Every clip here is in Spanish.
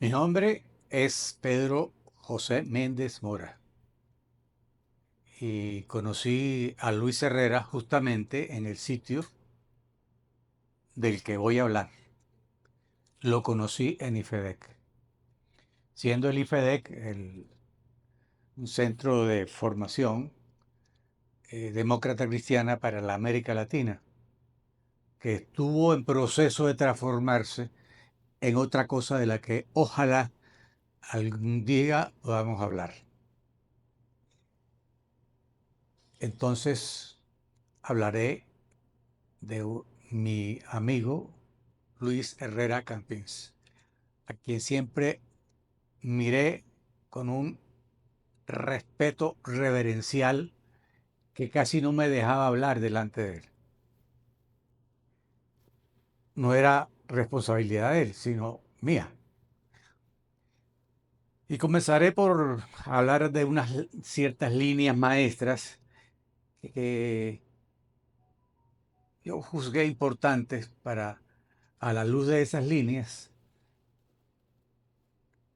Mi nombre es Pedro José Méndez Mora y conocí a Luis Herrera justamente en el sitio del que voy a hablar. Lo conocí en IFEDEC, siendo el IFEDEC un centro de formación demócrata cristiana para la América Latina, que estuvo en proceso de transformarse en otra cosa de la que ojalá algún día podamos hablar. Entonces hablaré de mi amigo Luis Herrera Campins, a quien siempre miré con un respeto reverencial que casi no me dejaba hablar delante de él. No era responsabilidad de él, sino mía. Y comenzaré por hablar de unas ciertas líneas maestras que yo juzgué importantes para, a la luz de esas líneas,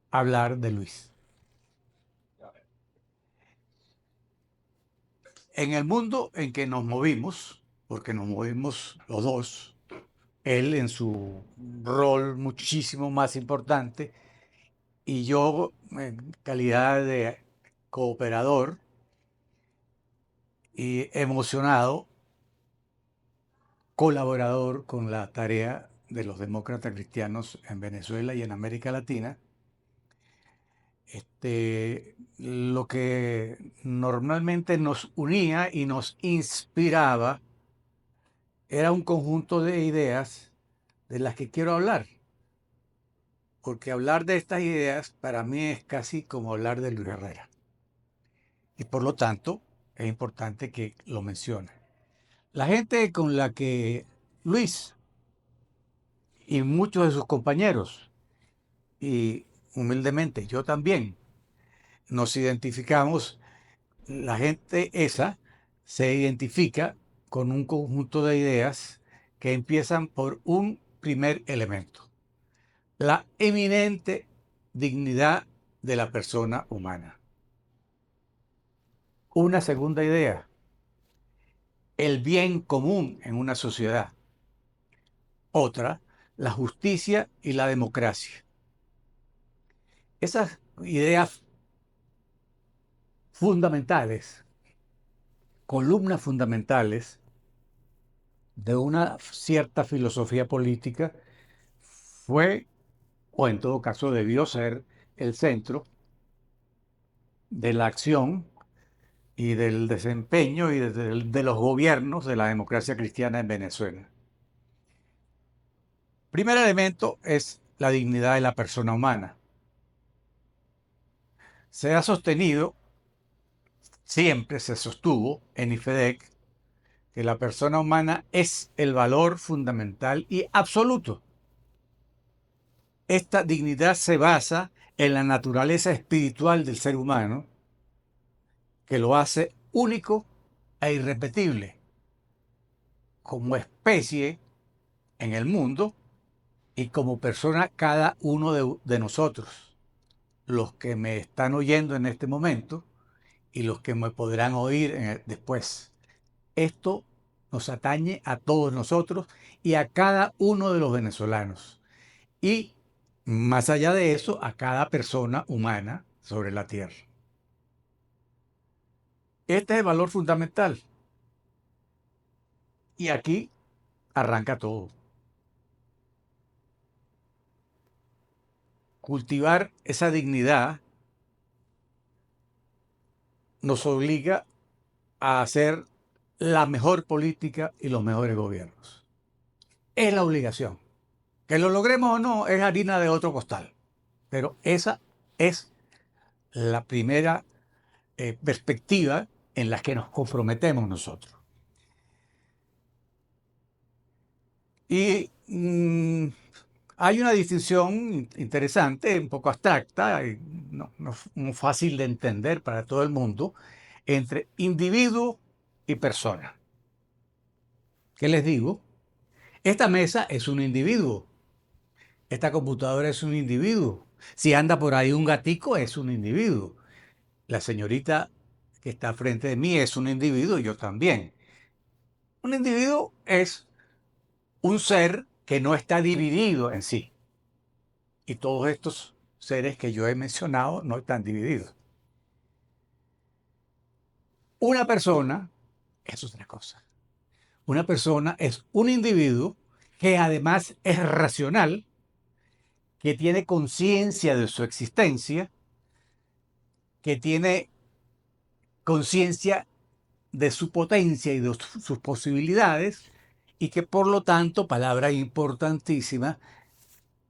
hablar de Luis. En el mundo en que nos movimos, porque nos movimos los dos, él en su rol muchísimo más importante y yo en calidad de cooperador y emocionado colaborador con la tarea de los demócratas cristianos en Venezuela y en América Latina. Lo que normalmente nos unía y nos inspiraba era un conjunto de ideas de las que quiero hablar, porque hablar de estas ideas para mí es casi como hablar de Luis Herrera, y por lo tanto es importante que lo mencione. La gente con la que Luis y muchos de sus compañeros, y humildemente yo también, nos identificamos, la gente esa se identifica con un conjunto de ideas que empiezan por un primer elemento: la eminente dignidad de la persona humana. Una segunda idea: el bien común en una sociedad. Otra: la justicia y la democracia. Esas ideas fundamentales, columnas fundamentales de una cierta filosofía política, fue, o en todo caso debió ser, el centro de la acción y del desempeño y de los gobiernos de la democracia cristiana en Venezuela. Primer elemento es la dignidad de la persona humana. Se ha sostenido, siempre se sostuvo en IFEDEC, que la persona humana es el valor fundamental y absoluto. Esta dignidad se basa en la naturaleza espiritual del ser humano, que lo hace único e irrepetible como especie en el mundo y como persona cada uno de nosotros, los que me están oyendo en este momento y los que me podrán oír después. Esto nos atañe a todos nosotros y a cada uno de los venezolanos. Y más allá de eso, a cada persona humana sobre la tierra. Este es el valor fundamental. Y aquí arranca todo. Cultivar esa dignidad nos obliga a hacer la mejor política y los mejores gobiernos. Es la obligación. Que lo logremos o no es harina de otro costal. Pero esa es la primera perspectiva en la que nos comprometemos nosotros. Y hay una distinción interesante, un poco abstracta, y no fácil de entender para todo el mundo, entre individuo y persona. ¿Qué les digo? Esta mesa es un individuo. Esta computadora es un individuo. Si anda por ahí un gatico, es un individuo. La señorita que está frente de mí es un individuo, yo también. Un individuo es un ser que no está dividido en sí. Y todos estos seres que yo he mencionado no están divididos. Una persona es otra cosa. Una persona es un individuo que además es racional, que tiene conciencia de su existencia, que tiene conciencia de su potencia y de sus posibilidades, y que por lo tanto, palabra importantísima,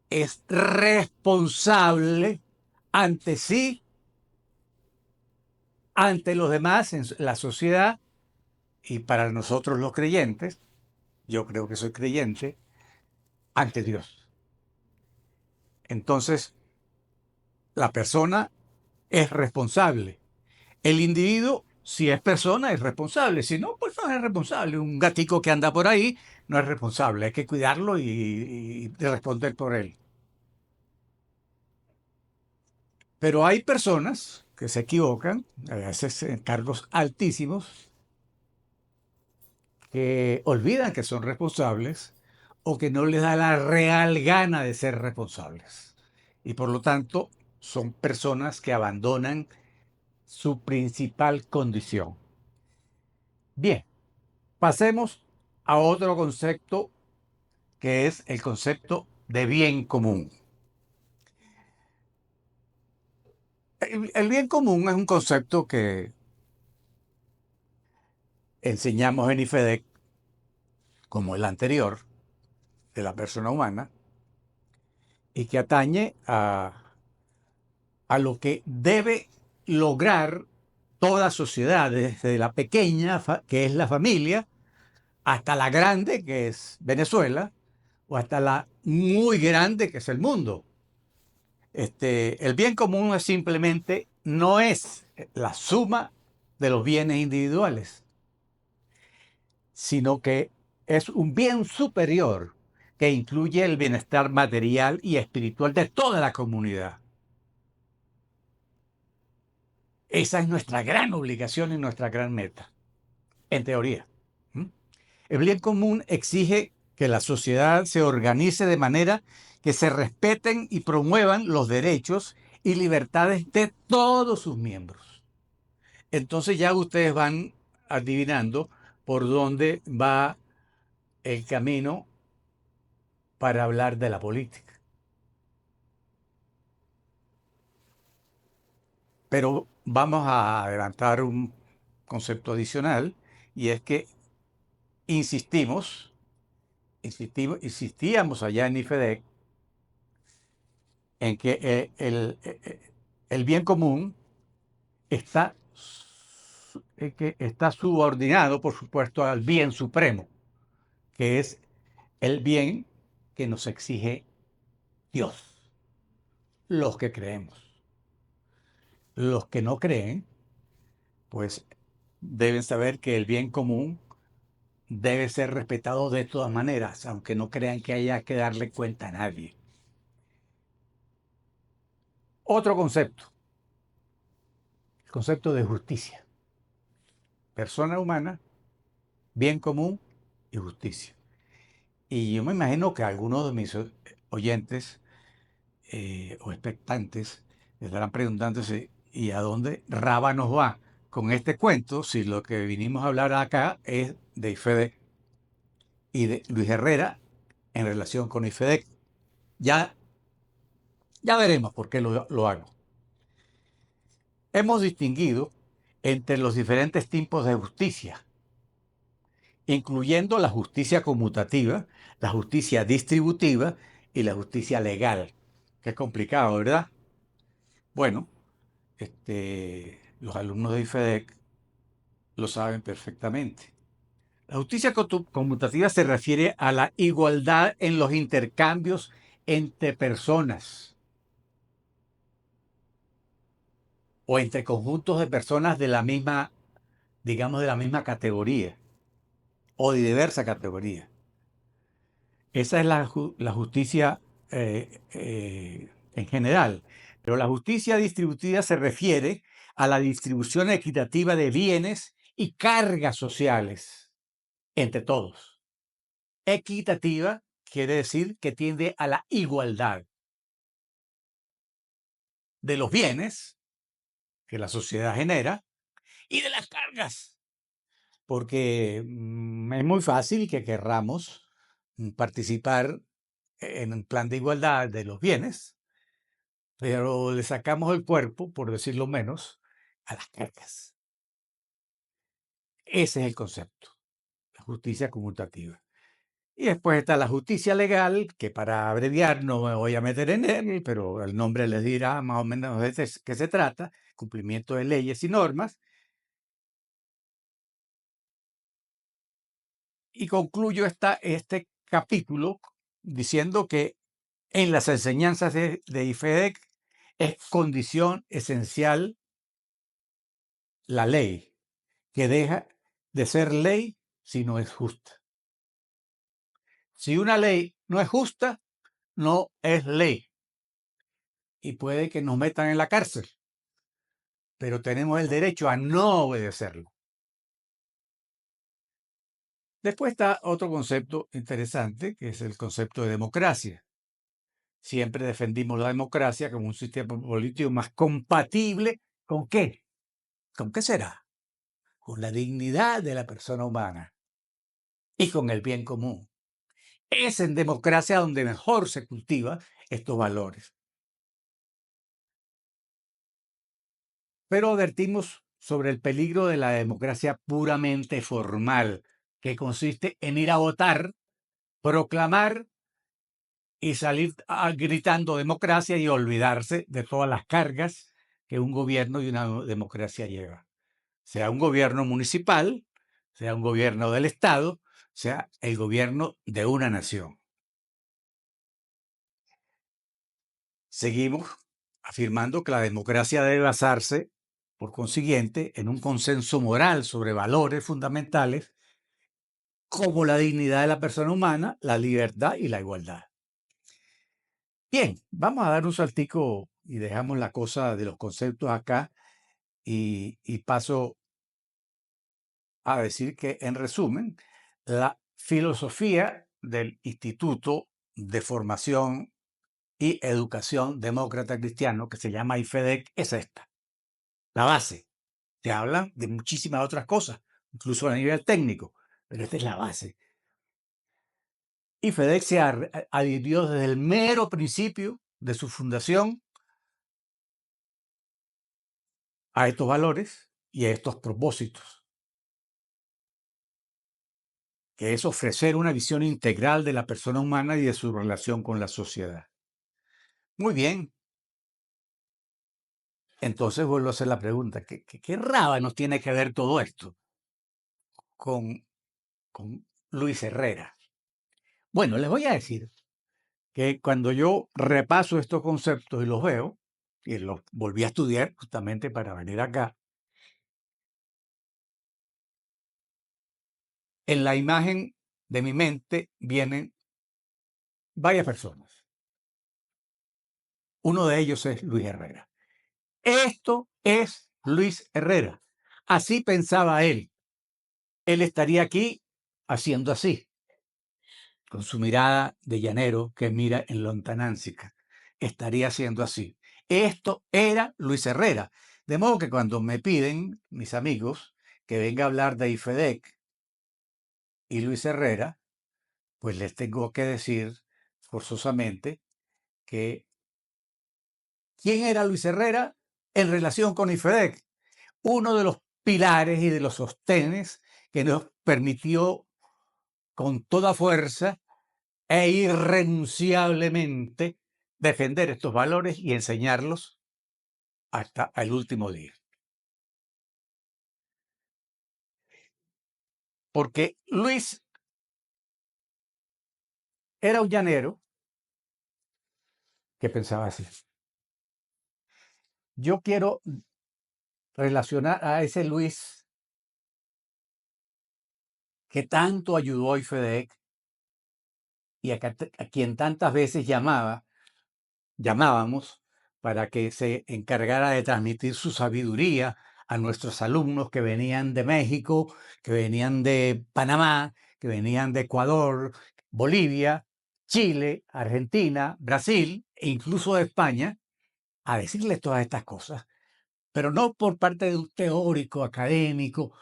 es responsable ante sí, ante los demás, en la sociedad, y para nosotros los creyentes, yo creo que soy creyente, ante Dios. Entonces, la persona es responsable. El individuo, si es persona, es responsable. Si no, pues no es responsable. Un gatico que anda por ahí no es responsable. Hay que cuidarlo y responder por él. Pero hay personas que se equivocan, a veces en cargos altísimos, que olvidan que son responsables o que no les da la real gana de ser responsables. Y por lo tanto, son personas que abandonan su principal condición. Bien, pasemos a otro concepto que es el concepto de bien común. El bien común es un concepto que enseñamos en IFEDEC, como el anterior, de la persona humana, y que atañe a lo que debe lograr toda sociedad, desde la pequeña, que es la familia, hasta la grande, que es Venezuela, o hasta la muy grande, que es el mundo. El bien común es simplemente, no es la suma de los bienes individuales, sino que es un bien superior que incluye el bienestar material y espiritual de toda la comunidad. Esa es nuestra gran obligación y nuestra gran meta, en teoría. ¿Mm? El bien común exige que la sociedad se organice de manera que se respeten y promuevan los derechos y libertades de todos sus miembros. Entonces ya ustedes van adivinando por dónde va el camino para hablar de la política. Pero vamos a adelantar un concepto adicional, y es que insistíamos allá en IFEDEC en que el bien común está subordinado, por supuesto, al bien supremo, que es el bien que nos exige Dios, los que creemos. Los que no creen, pues deben saber que el bien común debe ser respetado de todas maneras, aunque no crean que haya que darle cuenta a nadie. Otro concepto, el concepto de justicia. Persona humana, bien común y justicia. Y yo me imagino que algunos de mis oyentes o expectantes estarán preguntándose, ¿y a dónde Raba nos va con este cuento si lo que vinimos a hablar acá es de IFEDEC y de Luis Herrera en relación con IFEDEC? Ya, ya veremos por qué lo hago. Hemos distinguido entre los diferentes tipos de justicia, incluyendo la justicia conmutativa, la justicia distributiva y la justicia legal. Qué complicado, ¿verdad? Bueno, los alumnos de IFEDEC lo saben perfectamente. La justicia conmutativa se refiere a la igualdad en los intercambios entre personas o entre conjuntos de personas de la misma, digamos, de la misma categoría o de diversa categoría. Esa es la justicia en general, pero la justicia distributiva se refiere a la distribución equitativa de bienes y cargas sociales entre todos. Equitativa quiere decir que tiende a la igualdad de los bienes que la sociedad genera y de las cargas, porque es muy fácil que querramos participar en un plan de igualdad de los bienes, pero le sacamos el cuerpo, por decirlo menos, a las cargas. Ese es el concepto, la justicia conmutativa. Y después está la justicia legal, que para abreviar no me voy a meter en él, pero el nombre les dirá más o menos de qué se trata, cumplimiento de leyes y normas. Y concluyo este capítulo diciendo que en las enseñanzas de IFEDEC es condición esencial la ley, que deja de ser ley si no es justa. Si una ley no es justa, no es ley. Y puede que nos metan en la cárcel, pero tenemos el derecho a no obedecerlo. Después está otro concepto interesante, que es el concepto de democracia. Siempre defendimos la democracia como un sistema político más compatible ¿con qué? ¿Con qué será? Con la dignidad de la persona humana y con el bien común. Es en democracia donde mejor se cultiva estos valores. Pero advertimos sobre el peligro de la democracia puramente formal, que consiste en ir a votar, proclamar y salir gritando democracia y olvidarse de todas las cargas que un gobierno y una democracia lleva. Sea un gobierno municipal, sea un gobierno del Estado, sea el gobierno de una nación. Seguimos afirmando que la democracia debe basarse, por consiguiente, en un consenso moral sobre valores fundamentales como la dignidad de la persona humana, la libertad y la igualdad. Bien, vamos a dar un saltico y dejamos la cosa de los conceptos acá y paso a decir que, en resumen, la filosofía del Instituto de Formación y Educación Demócrata Cristiano, que se llama IFEDEC, es esta, la base. Te hablan de muchísimas otras cosas, incluso a nivel técnico, pero esta es la base. IFEDEC se adhirió desde el mero principio de su fundación a estos valores y a estos propósitos, que es ofrecer una visión integral de la persona humana y de su relación con la sociedad. Muy bien. Entonces vuelvo a hacer la pregunta, ¿qué rábanos tiene que ver todo esto con, con Luis Herrera? Bueno, les voy a decir que cuando yo repaso estos conceptos y los veo, y los volví a estudiar justamente para venir acá, en la imagen de mi mente vienen varias personas. Uno de ellos es Luis Herrera. Esto es Luis Herrera. Así pensaba él. Él estaría aquí haciendo así, con su mirada de llanero que mira en lontananza. Estaría haciendo así. Esto era Luis Herrera. De modo que cuando me piden mis amigos que venga a hablar de IFEDEC y Luis Herrera, pues les tengo que decir forzosamente que ¿quién era Luis Herrera en relación con IFEDEC? Uno de los pilares y de los sostenes que nos permitió con toda fuerza e irrenunciablemente defender estos valores y enseñarlos hasta el último día. Porque Luis era un llanero que pensaba así. Yo quiero relacionar a ese Luis que tanto ayudó a IFEDEC y a quien tantas veces llamaba llamábamos para que se encargara de transmitir su sabiduría a nuestros alumnos que venían de México, que venían de Panamá, que venían de Ecuador, Bolivia, Chile, Argentina, Brasil e incluso de España, a decirles todas estas cosas, pero no por parte de un teórico académico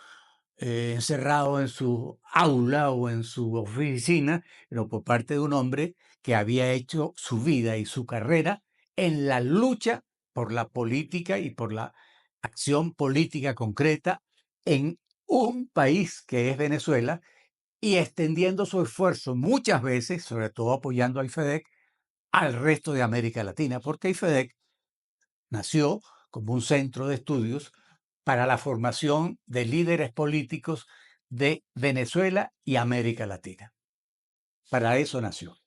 encerrado en su aula o en su oficina, sino por parte de un hombre que había hecho su vida y su carrera en la lucha por la política y por la acción política concreta en un país que es Venezuela y extendiendo su esfuerzo muchas veces, sobre todo apoyando a IFEDEC, al resto de América Latina, porque IFEDEC nació como un centro de estudios para la formación de líderes políticos de Venezuela y América Latina. Para eso nació.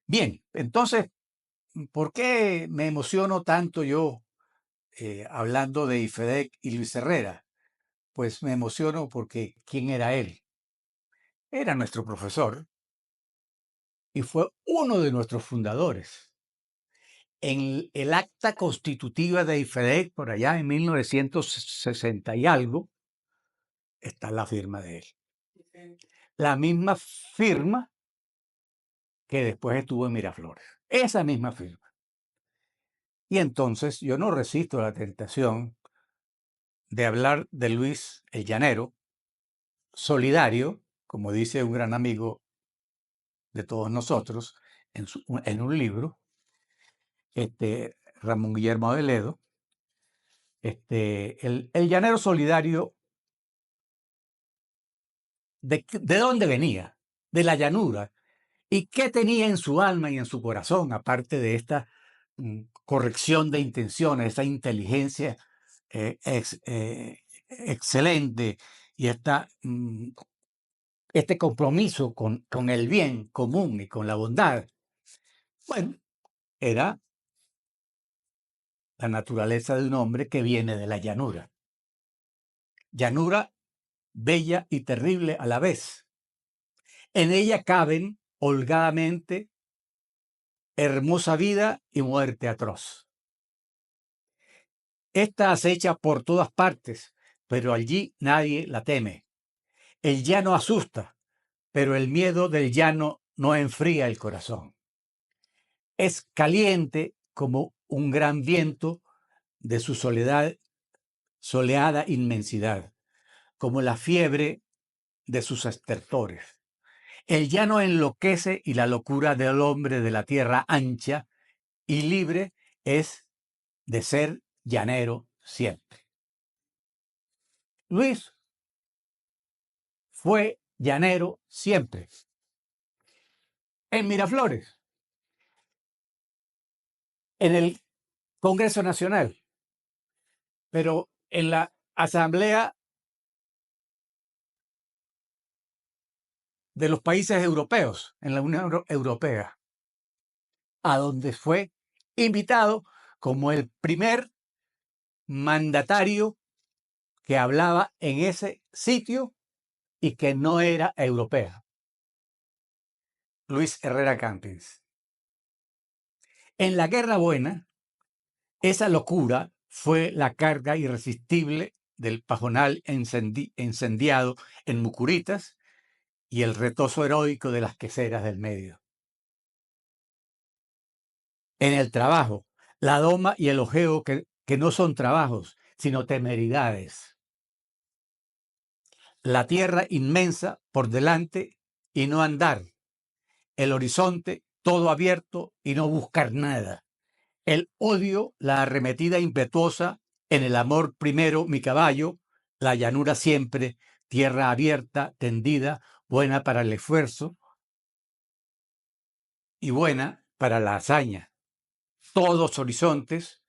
Bien, entonces, ¿por qué me emociono tanto yo hablando de IFEDEC y Luis Herrera? Pues me emociono porque ¿quién era él? Era nuestro profesor y fue uno de nuestros fundadores. En el acta constitutiva de IFEDEC, por allá en 1960 y algo, está la firma de él. La misma firma que después estuvo en Miraflores. Esa misma firma. Y entonces yo no resisto la tentación de hablar de Luis el Llanero, solidario, como dice un gran amigo de todos nosotros en un libro, Ramón Guillermo Aveledo. El llanero solidario, ¿de dónde venía? De la llanura. ¿Y qué tenía en su alma y en su corazón, aparte de esta corrección de intenciones, esa inteligencia excelente y este compromiso con el bien común y con la bondad? Bueno, era la naturaleza de un hombre que viene de la llanura. Llanura bella y terrible a la vez. En ella caben holgadamente hermosa vida y muerte atroz. Esta acecha por todas partes, pero allí nadie la teme. El llano asusta, pero el miedo del llano no enfría el corazón. Es caliente como un gran viento de su soleada inmensidad, como la fiebre de sus estertores. El llano enloquece y la locura del hombre de la tierra ancha y libre es de ser llanero siempre. Luis fue llanero siempre. En Miraflores, en el Congreso Nacional, pero en la Asamblea de los países europeos, en la Unión Europea, a donde fue invitado como el primer mandatario que hablaba en ese sitio y que no era europea. Luis Herrera Campins. En la Guerra Buena, esa locura fue la carga irresistible del pajonal incendiado en Mucuritas y el retozo heroico de las queseras del medio. En el trabajo, la doma y el ojeo que no son trabajos, sino temeridades. La tierra inmensa por delante y no andar. El horizonte todo abierto y no buscar nada. El odio, la arremetida impetuosa, en el amor primero mi caballo, la llanura siempre, tierra abierta, tendida, buena para el esfuerzo y buena para la hazaña. Todos horizontes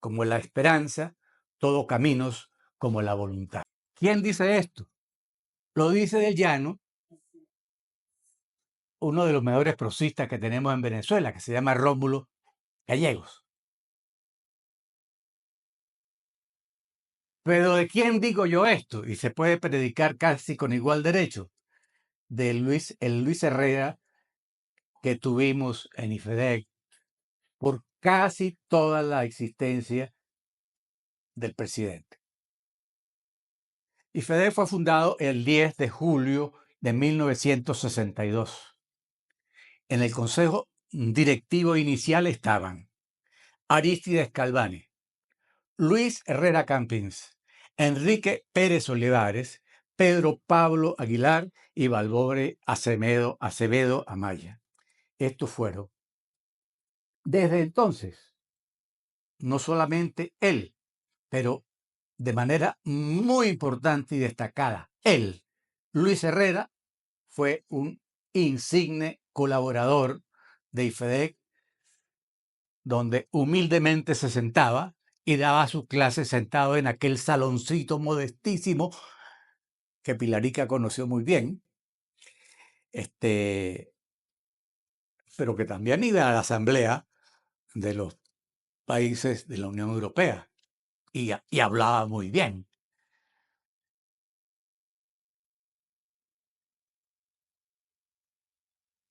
como la esperanza, todos caminos como la voluntad. ¿Quién dice esto? Lo dice del llano, uno de los mejores prosistas que tenemos en Venezuela, que se llama Rómulo Gallegos. Pero ¿de quién digo yo esto? Y se puede predicar casi con igual derecho. De el Luis Herrera que tuvimos en IFEDEC por casi toda la existencia del presidente. IFEDEC fue fundado el 10 de julio de 1962. En el consejo directivo inicial estaban Arístides Calvani, Luis Herrera Campins, Enrique Pérez Olivares, Pedro Pablo Aguilar y Balbore Acevedo Amaya. Estos fueron. Desde entonces, no solamente él, pero de manera muy importante y destacada, él, Luis Herrera, fue un insigne colaborador de IFEDEC, donde humildemente se sentaba y daba sus clases sentado en aquel saloncito modestísimo que Pilarica conoció muy bien, pero que también iba a la asamblea de los países de la Unión Europea y hablaba muy bien.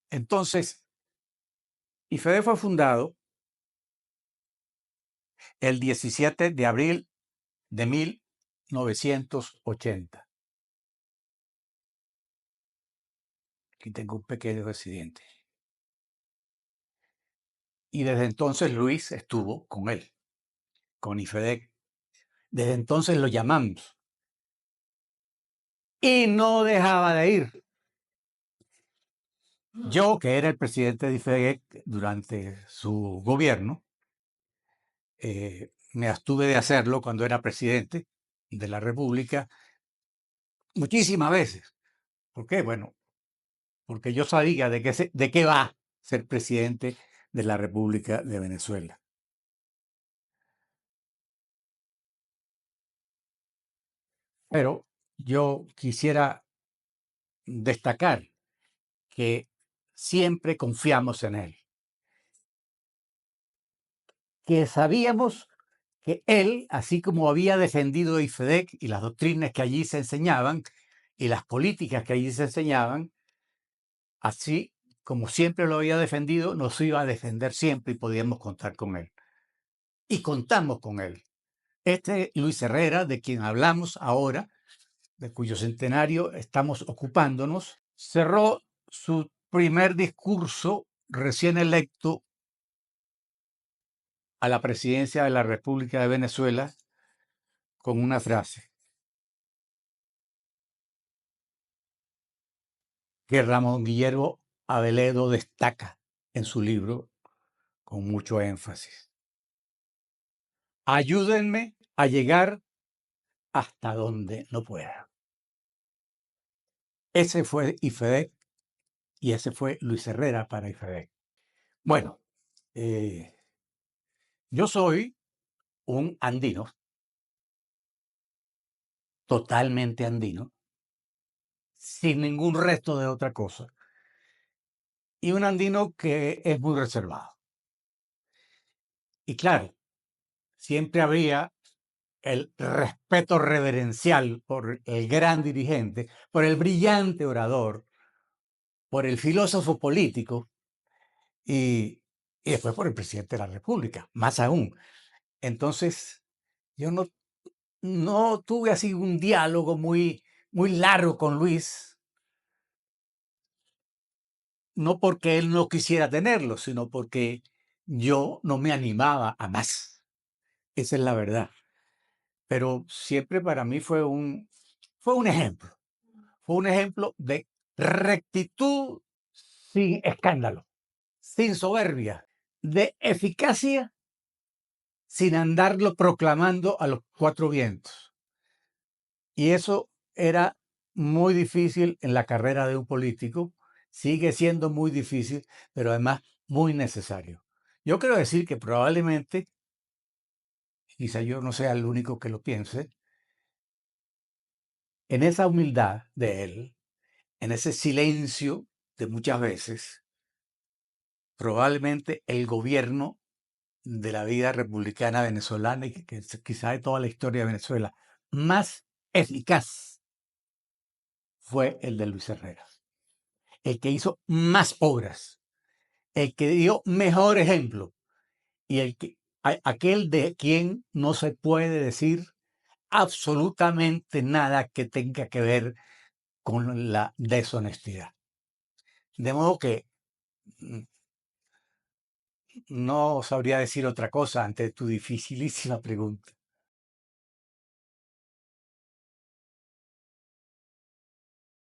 Entonces, IFEDEC fue fundado el 17 de abril de 1980. Aquí tengo un pequeño residente. Y desde entonces Luis estuvo con él, con IFEDEC. Desde entonces lo llamamos. Y no dejaba de ir. Yo, que era el presidente de IFEDEC durante su gobierno, me abstuve de hacerlo cuando era presidente de la República muchísimas veces. ¿Por qué? Bueno, porque yo sabía de qué va a ser presidente de la República de Venezuela. Pero yo quisiera destacar que siempre confiamos en él, que sabíamos que él, así como había defendido IFEDEC y las doctrinas que allí se enseñaban y las políticas que allí se enseñaban, así como siempre lo había defendido, nos iba a defender siempre y podíamos contar con él. Y contamos con él. Este Luis Herrera, de quien hablamos ahora, de cuyo centenario estamos ocupándonos, cerró su primer discurso recién electo a la presidencia de la República de Venezuela con una frase que Ramón Guillermo Aveledo destaca en su libro con mucho énfasis. Ayúdenme a llegar hasta donde no pueda. Ese fue IFEDEC y ese fue Luis Herrera para IFEDEC. Bueno, yo soy un andino, totalmente andino, sin ningún resto de otra cosa, y un andino que es muy reservado. Y claro, siempre había el respeto reverencial por el gran dirigente, por el brillante orador, por el filósofo político y después por el presidente de la República, más aún. Entonces, yo no tuve así un diálogo muy largo con Luis, no porque él no quisiera tenerlo, sino porque yo no me animaba a más. Esa es la verdad. Pero siempre para mí fue un ejemplo. Fue un ejemplo de rectitud sin escándalo, sin soberbia, de eficacia sin andarlo proclamando a los cuatro vientos. Y eso era muy difícil en la carrera de un político, sigue siendo muy difícil, pero además muy necesario. Yo quiero decir que probablemente, quizá yo no sea el único que lo piense, en esa humildad de él, en ese silencio de muchas veces, probablemente el gobierno de la vida republicana venezolana y que quizá de toda la historia de Venezuela más eficaz fue el de Luis Herrera, el que hizo más obras, el que dio mejor ejemplo, y aquel de quien no se puede decir absolutamente nada que tenga que ver con la deshonestidad. De modo que mm, no sabría decir otra cosa ante tu dificilísima pregunta.